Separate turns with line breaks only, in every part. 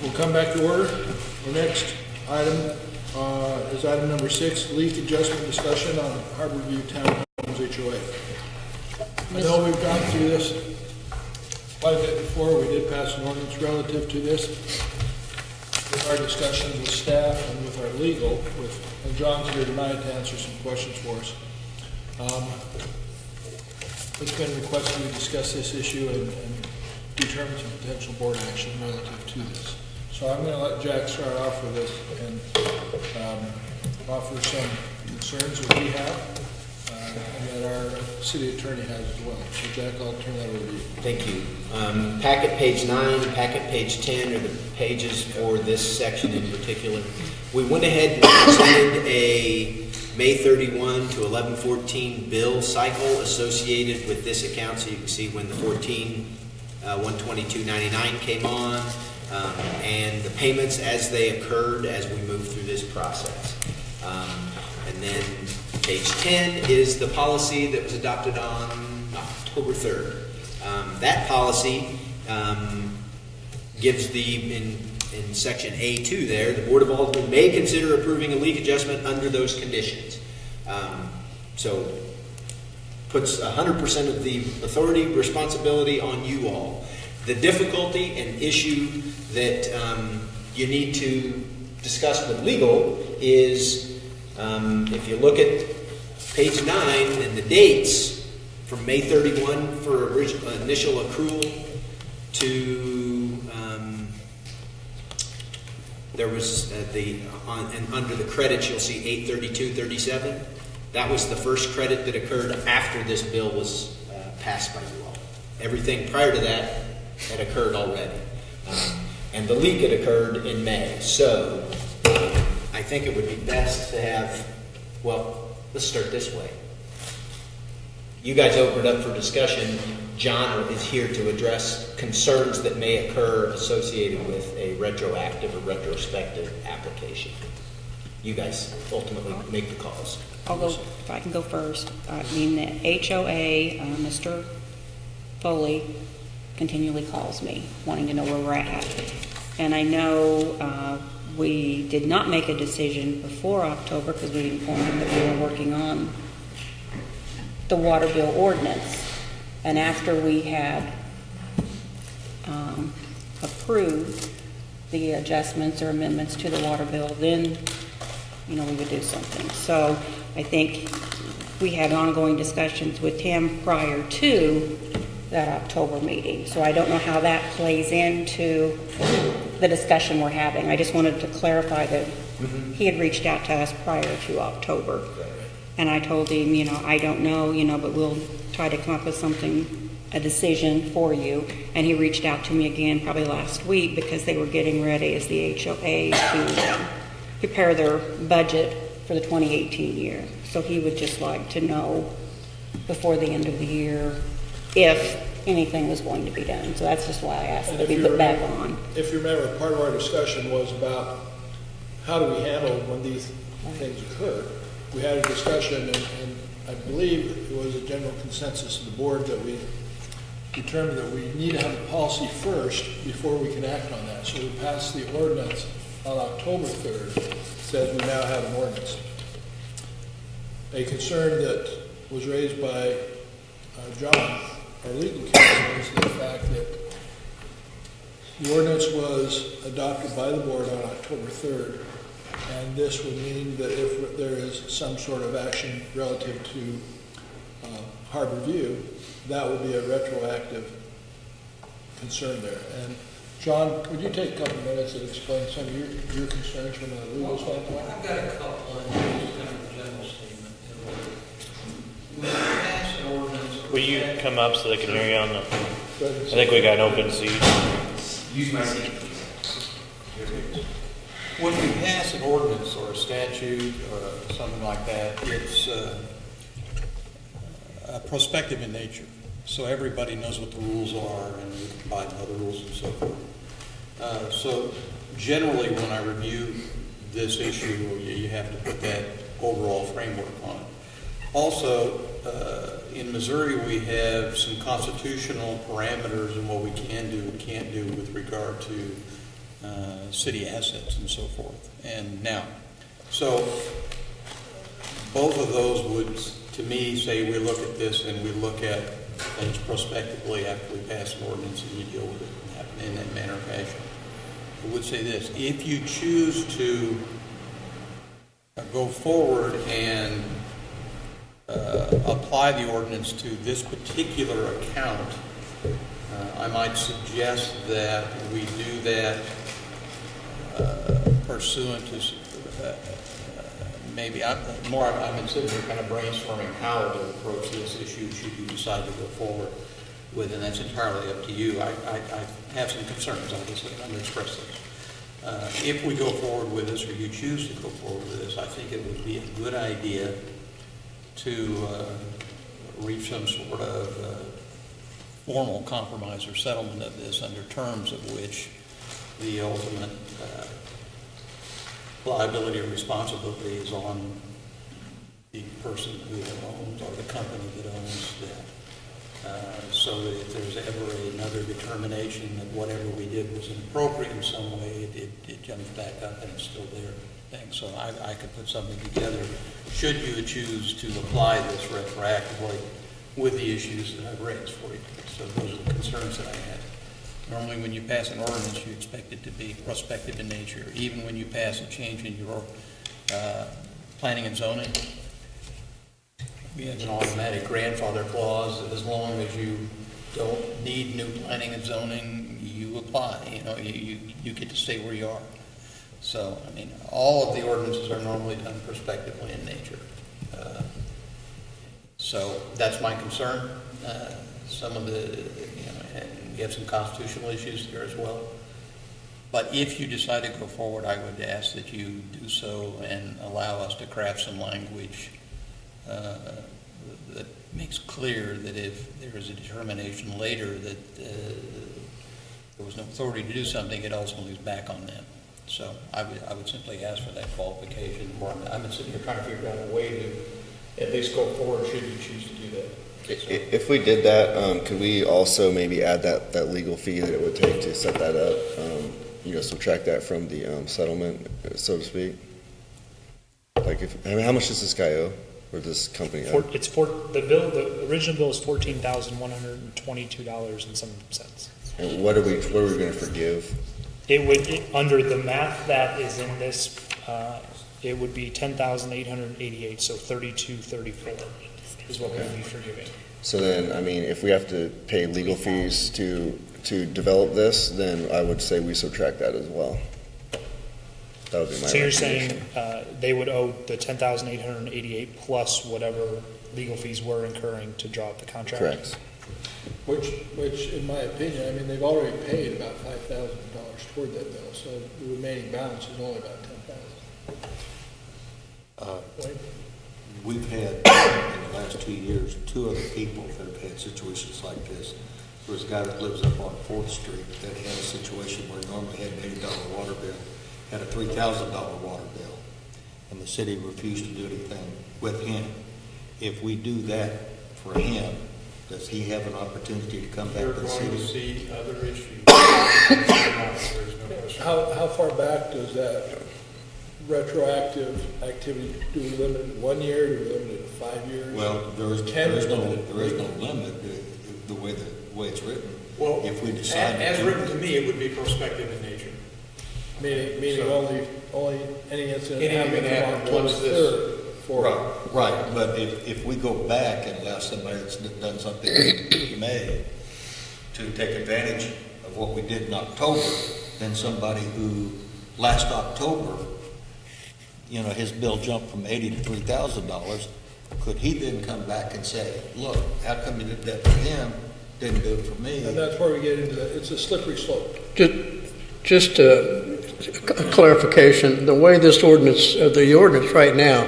We'll come back to order. The next item is item number 6, leak adjustment discussion on Harborview Townhomes HOA. I know we've gone through this quite a bit before. We did pass an ordinance relative to this. With our discussions with staff and with our legal, and John's here tonight to answer some questions for us. It's been requested we discuss this issue and determine some potential board action relative to this. So I'm going to let Jack start off with this and offer some concerns that we have and that our city attorney has as well. So Jack, I'll turn that over to you.
Thank you. Packet page 9, packet page 10 are the pages for this section in particular. We went ahead and presented a May 31 to 11/14 bill cycle associated with this account, so you can see when the 122.99 came on, and the payments as they occurred as we moved through this process. And then page 10 is the policy that was adopted on October 3rd. That policy gives in section A2 there, the Board of Aldermen may consider approving a leak adjustment under those conditions. So puts 100% of the authority, responsibility on you all. The difficulty and issue that you need to discuss with legal is if you look at page 9 and the dates from May 31 for initial accrual to there was and under the credits you'll see 8/32/37. That was the first credit that occurred after this bill was passed by you all. Everything prior to that had occurred already. And the leak had occurred in May. So I think it would be best to have, well, let's start this way. You guys opened up for discussion. John is here to address concerns that may occur associated with a retroactive or retrospective application. You guys ultimately make the calls.
I'll go, if I can go first. I mean, the HOA, Mr. Foley, continually calls me wanting to know where we're at. And I know we did not make a decision before October because we informed him that we were working on the water bill ordinance. And after we had approved the adjustments or amendments to the water bill, then, we would do something. So I think we had ongoing discussions with Tim prior to that October meeting. So I don't know how that plays into the discussion we're having. I just wanted to clarify that he had reached out to us prior to October. And I told him, I don't know, but we'll try to come up with something, a decision for you. And he reached out to me again probably last week because they were getting ready as the HOA to prepare their budget for the 2018 year. So he would just like to know before the end of the year if anything was going to be done. So that's just why I asked to be put back on.
If you remember, part of our discussion was about how do we handle when these things occur. We had a discussion, and I believe it was a general consensus of the board that we determined that we need to have a policy first before we can act on that. So we passed the ordinance on October 3rd. Says we now have an ordinance. A concern that was raised by John, our legal counsel, is the fact that the ordinance was adopted by the board on October 3rd. And this would mean that if there is some sort of action relative to Harborview, that would be a retroactive concern there. And John, would you take a couple of minutes and explain some of your concerns from a legal standpoint?
I've got a couple of just kind of a general statement. We passed an ordinance.
Will you come up so they can hear you on the? I think we got an open seat.
Use my seat, please.
When we pass an ordinance or a statute or something like that, it's prospective in nature. So everybody knows what the rules are and we abide by the rules and so forth. So generally when I review this issue, you have to put that overall framework on it. Also, in Missouri we have some constitutional parameters in what we can do and can't do with regard to city assets and so forth. And now, so both of those would, to me, say we look at this and we look at things prospectively after we pass an ordinance and you deal with it in that manner of fashion. I would say this: if you choose to go forward and apply the ordinance to this particular account, I might suggest that we do that pursuant to maybe I've been sitting here kind of brainstorming how to approach this issue should you decide to go forward with, and that's entirely up to you. I have some concerns, obviously, and I'm going to express those. If we go forward with this, or you choose to go forward with this, I think it would be a good idea to reach some sort of formal compromise or settlement of this under terms of which the ultimate liability or responsibility is on the person who owns, or the company that owns that. So that if there's ever another determination that whatever we did was inappropriate in some way, it jumps back up and it's still there. So I could put something together should you choose to apply this retroactively with the issues that I've raised for you. So those are the concerns that I had. Normally when you pass an ordinance, you expect it to be prospective in nature. Even when you pass a change in your planning and zoning, we have an automatic grandfather clause that as long as you don't need new planning and zoning, you apply. You get to stay where you are. So, I mean, all of the ordinances are normally done prospectively in nature. So that's my concern. Some of the, and we have some constitutional issues there as well. But if you decide to go forward, I would ask that you do so and allow us to craft some language that makes clear that if there is a determination later that there was no authority to do something, it ultimately is back on them. So I would simply ask for that qualification. I've been sitting here trying to figure out a way to at least go forward should you choose to do that. So.
If we did that, could we also maybe add that legal fee that it would take to set that up? Subtract that from the settlement, so to speak. Like, how much does this guy owe, or this company owe?
The original bill is $14,122 and some cents.
And what are we going to forgive?
It would, under the math that is in this, it would be $10,888, so $32.34 is what we would be forgiving.
So then, I mean, if we have to pay legal fees to develop this, then I would say we subtract that as well. That would be my.
So you're saying they would owe the $10,888 plus whatever legal fees were incurring to draw up the contract?
Correct.
Which, in my opinion, I mean, they've already paid about $5,000 toward that bill, so the remaining balance is only about $10,000.
We've had, in the last 2 years, 2 other people that have had situations like this. There was a guy that lives up on 4th Street that had a situation where he normally had an $80 water bill, had a $3,000 water bill, and the city refused to do anything with him. If we do that for him, does he have an opportunity to come back to the city?
You're going to see other issues.
How far back does that retroactive activity, do we limit it 1 year, do we limit it 5 years?
Well, there is no limit the way it's written.
Well,
if we decide
as written to me, it would be prospective in nature.
Meaning
So,
only any incident
anything
happening
happened
on
once this.
23rd forward.
Right, but if we go back and allow somebody that's done something in May to take advantage of what we did in October, then somebody who last October, his bill jumped from $80 to $3,000, could he then come back and say, look, how come you did that for him, didn't do it for me?
And that's where we get into that. It's a slippery slope.
Just a clarification, the way this ordinance, the ordinance right now,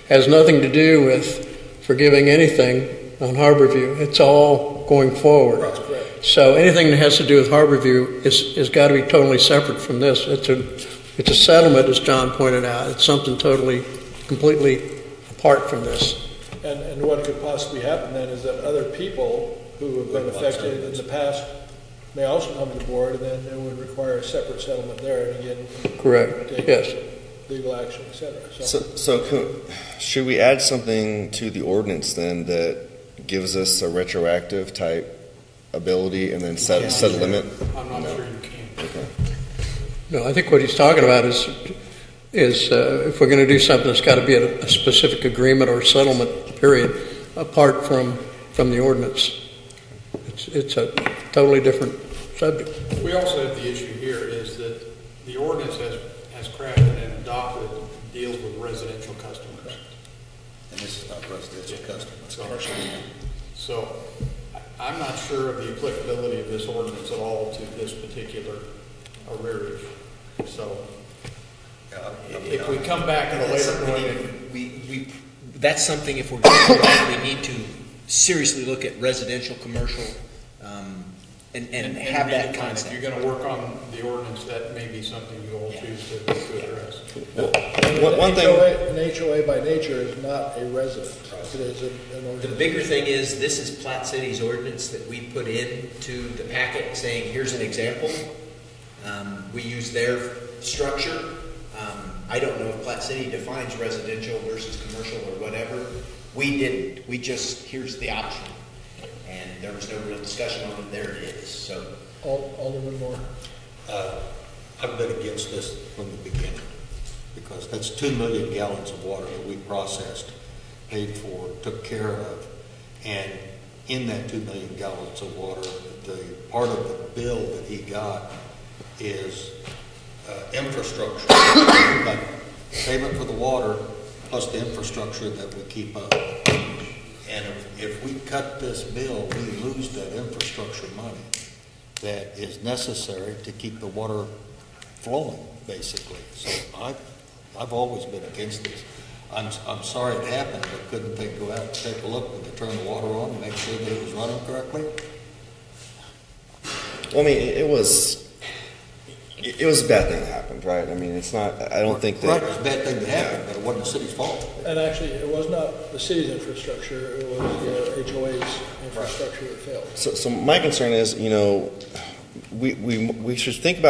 has nothing to do with forgiving anything on Harborview. It's all going forward.
That's correct.
So anything that has to do with Harborview is got to be totally separate from this. It's a settlement, as John pointed out. It's something completely apart from this.
And what could possibly happen then is that other people who have been affected in the past may also come to the board, and then it would require a separate settlement there, and again.
Correct,
take
yes.
Legal action, et cetera.
Should we add something to the ordinance then that gives us a retroactive type ability and then set a limit?
I'm not sure you can.
Okay.
No, I think what he's talking about is if we're going to do something, it's got to be a specific agreement or settlement period apart from the ordinance. It's a totally different subject.
We also have the issue here is that the ordinance has crafted and adopted deals with residential customers.
And this is not residential customers.
So I'm not sure of the applicability of this ordinance at all to this particular arrearage. So if we come back at a later point,
that's something, if we're going to do that, we need to seriously look at residential, commercial, and have that
if
concept.
you're going to work on the ordinance, that may be something you all choose to address.
One thing.
An HOA by nature is not a resident. It is an ordinance.
The bigger thing is, this is Platte City's ordinance that we put into the packet saying, here's an example. We use their structure. I don't know if Platte City defines residential versus commercial or whatever. We didn't. We just, here's the option. And there was no real discussion on it. There it is. So,
Alderman Moore.
I've been against this from the beginning, because that's 2 million gallons of water that we processed, paid for, took care of. And in that 2 million gallons of water, the part of the bill that he got is infrastructure, like payment for the water plus the infrastructure that we keep up. And if we cut this bill, we lose that infrastructure money that is necessary to keep the water flowing, basically. So I've always been against this. I'm sorry it happened, but couldn't they go out and take a look when they turn the water on and make sure that it was running correctly?
Well, I mean, it was a bad thing that happened, right? I mean, it's not, I don't think that.
Right, it was a bad thing that happened, but it wasn't the city's fault.
And actually, it was not the city's infrastructure, it was the HOA's infrastructure that failed.
So my concern is, we should think about